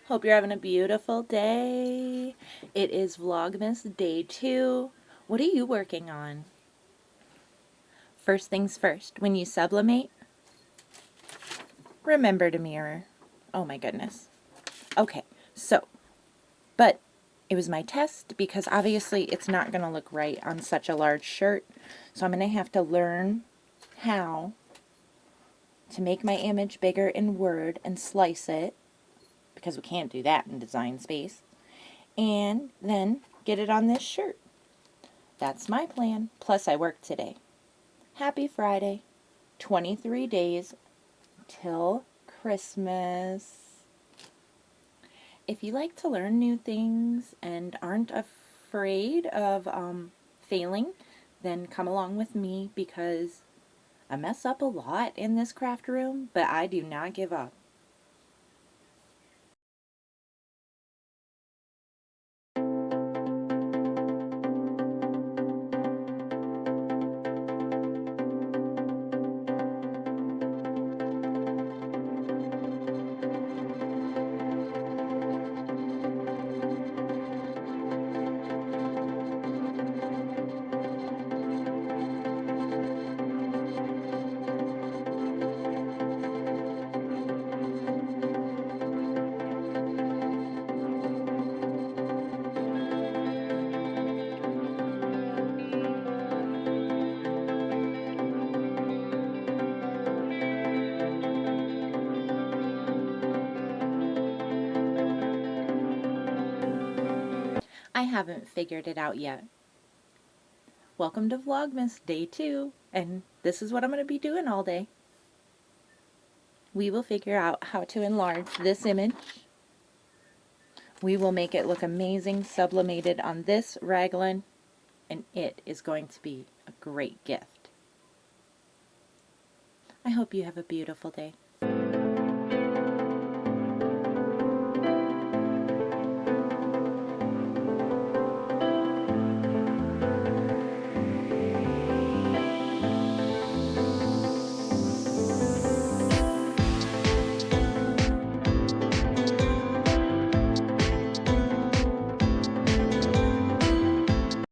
Hope you're having a beautiful day. It is Vlogmas Day 2. What are you working on? First things first, when you sublimate, remember to mirror. Oh my goodness. Okay, but it was my test because obviously it's not going to look right on such a large shirt. So I'm going to have to learn how to make my image bigger in Word and slice it, because we can't do that in Design Space, and then get it on this shirt. That's my plan. Plus I worked today. Happy Friday. 23 days till Christmas. If you like to learn new things and aren't afraid of failing, then come along with me, because I mess up a lot in this craft room, but I do not give up. I haven't figured it out yet. Welcome to Vlogmas Day 2, and this is what I'm going to be doing all day. We will figure out how to enlarge this image. We will make it look amazing, sublimated on this Raglan, and it is going to be a great gift. I hope you have a beautiful day.